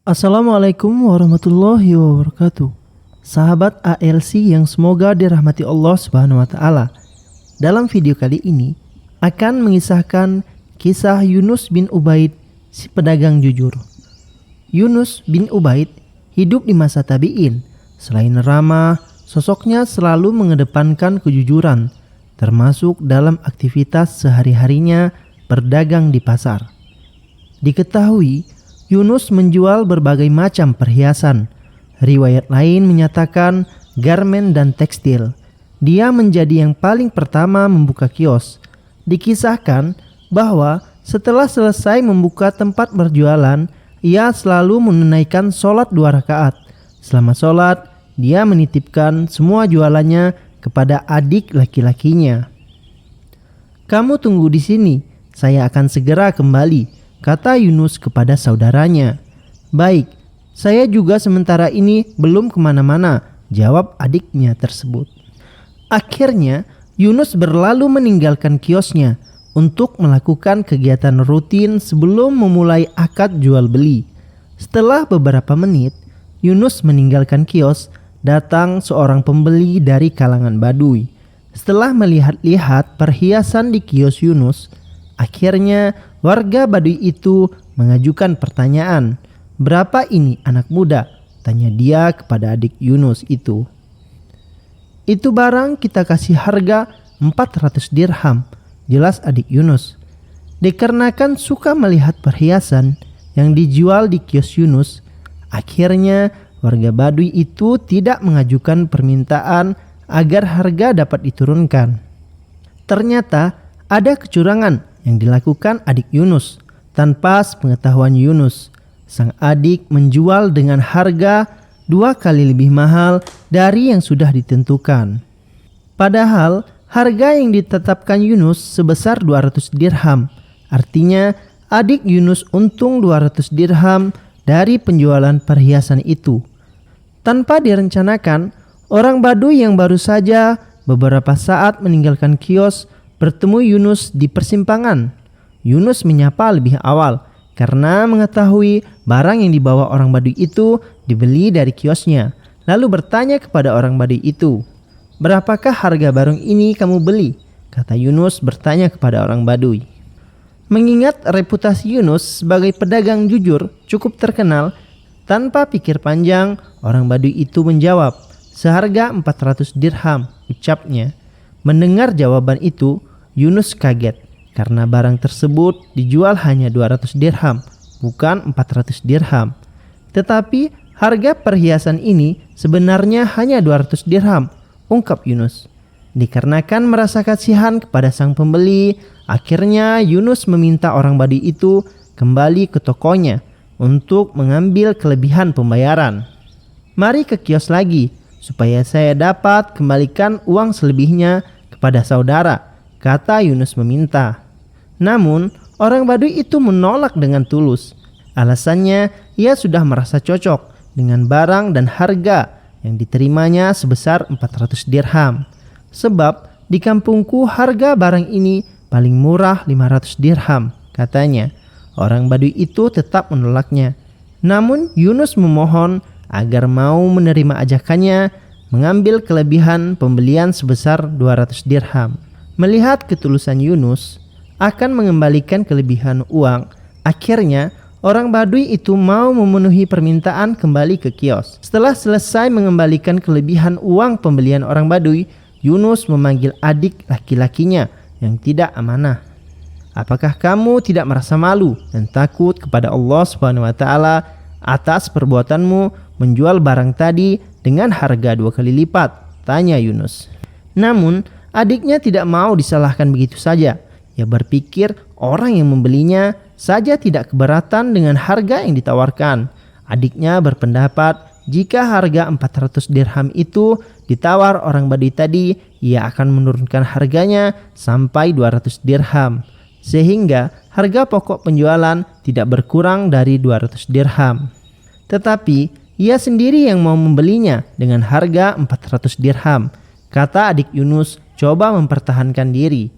Assalamualaikum warahmatullahi wabarakatuh. Sahabat ALC yang semoga dirahmati Allah Subhanahu wa taala. Dalam video kali ini akan mengisahkan kisah Yunus bin Ubaid, si pedagang jujur. Yunus bin Ubaid hidup di masa tabi'in. Selain ramah, sosoknya selalu mengedepankan kejujuran, termasuk dalam aktivitas sehari-harinya berdagang di pasar. Diketahui Yunus menjual berbagai macam perhiasan. Riwayat lain menyatakan garmen dan tekstil. Dia menjadi yang paling pertama membuka kios. Dikisahkan bahwa setelah selesai membuka tempat berjualan, ia selalu menunaikan sholat 2 rakaat. Selama sholat, dia menitipkan semua jualannya kepada adik laki-lakinya. "Kamu tunggu di sini, saya akan segera kembali," kata Yunus kepada saudaranya. "Baik, saya juga sementara ini belum kemana-mana," jawab adiknya tersebut. Akhirnya Yunus berlalu meninggalkan kiosnya untuk melakukan kegiatan rutin sebelum memulai akad jual beli. Setelah beberapa menit, Yunus meninggalkan kios, datang seorang pembeli dari kalangan Baduy. Setelah melihat-lihat perhiasan di kios Yunus, akhirnya warga Baduy itu mengajukan pertanyaan, "Berapa ini anak muda?" tanya dia kepada adik Yunus itu. "Itu barang kita kasih harga 400 dirham, jelas adik Yunus. Dikarenakan suka melihat perhiasan yang dijual di kios Yunus, akhirnya warga Baduy itu tidak mengajukan permintaan agar harga dapat diturunkan. Ternyata ada kecurangan yang dilakukan adik Yunus. Tanpa sepengetahuan Yunus, sang adik menjual dengan harga 2 kali lebih mahal dari yang sudah ditentukan. Padahal harga yang ditetapkan Yunus sebesar 200 dirham. Artinya adik Yunus untung 200 dirham dari penjualan perhiasan itu. Tanpa direncanakan, orang Baduy yang baru saja beberapa saat meninggalkan kios bertemu Yunus di persimpangan. Yunus menyapa lebih awal karena mengetahui barang yang dibawa orang Baduy itu dibeli dari kiosnya. Lalu bertanya kepada orang Baduy itu, "Berapakah harga barang ini kamu beli?" kata Yunus bertanya kepada orang Baduy. Mengingat reputasi Yunus sebagai pedagang jujur cukup terkenal, tanpa pikir panjang orang Baduy itu menjawab, "Seharga 400 dirham," ucapnya. Mendengar jawaban itu, Yunus kaget karena barang tersebut dijual hanya 200 dirham, bukan 400 dirham. Tetapi harga perhiasan ini sebenarnya hanya 200 dirham, ungkap Yunus. Dikarenakan merasa kasihan kepada sang pembeli, akhirnya Yunus meminta orang Baduy itu kembali ke tokonya untuk mengambil kelebihan pembayaran. "Mari ke kios lagi supaya saya dapat kembalikan uang selebihnya kepada saudara," kata Yunus meminta. Namun orang Baduy itu menolak dengan tulus. Alasannya ia sudah merasa cocok dengan barang dan harga yang diterimanya sebesar 400 dirham. "Sebab di kampungku harga barang ini paling murah 500 dirham," katanya. Orang Baduy itu tetap menolaknya. Namun Yunus memohon agar mau menerima ajakannya mengambil kelebihan pembelian sebesar 200 dirham. Melihat ketulusan Yunus akan mengembalikan kelebihan uang, akhirnya orang Baduy itu mau memenuhi permintaan kembali ke kios. Setelah selesai mengembalikan kelebihan uang pembelian orang Baduy, Yunus memanggil adik laki-lakinya yang tidak amanah. "Apakah kamu tidak merasa malu dan takut kepada Allah Subhanahu wa taala atas perbuatanmu menjual barang tadi dengan harga 2 kali lipat?" tanya Yunus. Namun adiknya tidak mau disalahkan begitu saja. Ia berpikir orang yang membelinya saja tidak keberatan dengan harga yang ditawarkan. Adiknya berpendapat jika harga 400 dirham itu ditawar orang Baduy tadi, ia akan menurunkan harganya sampai 200 dirham. Sehingga harga pokok penjualan tidak berkurang dari 200 dirham. Tetapi ia sendiri yang mau membelinya dengan harga 400 dirham. Kata adik Yunus coba mempertahankan diri.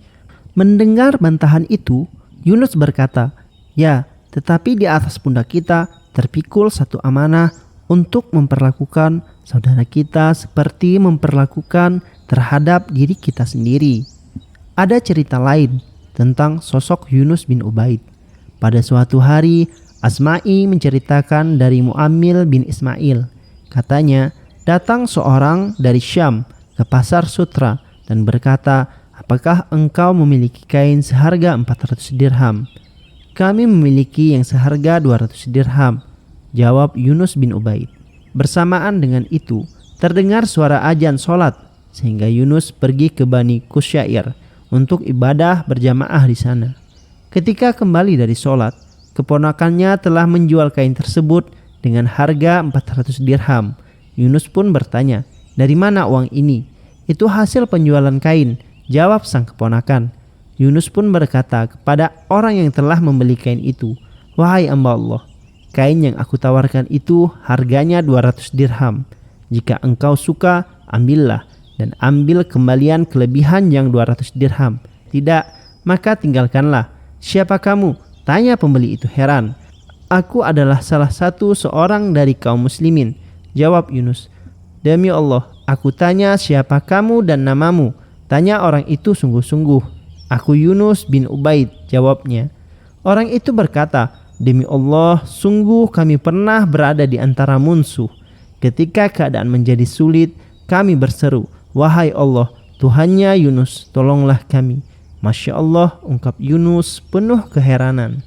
Mendengar bantahan itu, Yunus berkata, "Ya, tetapi di atas pundak kita terpikul satu amanah untuk memperlakukan saudara kita seperti memperlakukan terhadap diri kita sendiri. Ada cerita lain tentang sosok Yunus bin Ubaid. Pada suatu hari, Asma'i menceritakan dari Mu'ammil bin Ismail. Katanya, datang seorang dari Syam ke pasar Sutra dan berkata, "Apakah engkau memiliki kain seharga 400 dirham?" "Kami memiliki yang seharga 200 dirham," jawab Yunus bin Ubaid. Bersamaan dengan itu, terdengar suara azan solat, sehingga Yunus pergi ke Bani Kusyair untuk ibadah berjamaah di sana. Ketika kembali dari solat, keponakannya telah menjual kain tersebut dengan harga 400 dirham. Yunus pun bertanya, "Dari mana uang ini?" "Itu hasil penjualan kain," jawab sang keponakan. Yunus pun berkata kepada orang yang telah membeli kain itu, "Wahai hamba Allah, kain yang aku tawarkan itu harganya 200 dirham. Jika engkau suka, ambillah dan ambil kembalian kelebihan yang 200 dirham. Tidak, maka tinggalkanlah." "Siapa kamu?" tanya pembeli itu heran. "Aku adalah salah satu seorang dari kaum muslimin," jawab Yunus. "Demi Allah, aku tanya siapa kamu dan namamu?" tanya orang itu sungguh-sungguh. "Aku Yunus bin Ubaid," jawabnya. Orang itu berkata, "Demi Allah, sungguh kami pernah berada di antara musuh. Ketika keadaan menjadi sulit, kami berseru, 'Wahai Allah, Tuhannya Yunus, tolonglah kami.'" Masya Allah, ungkap Yunus penuh keheranan.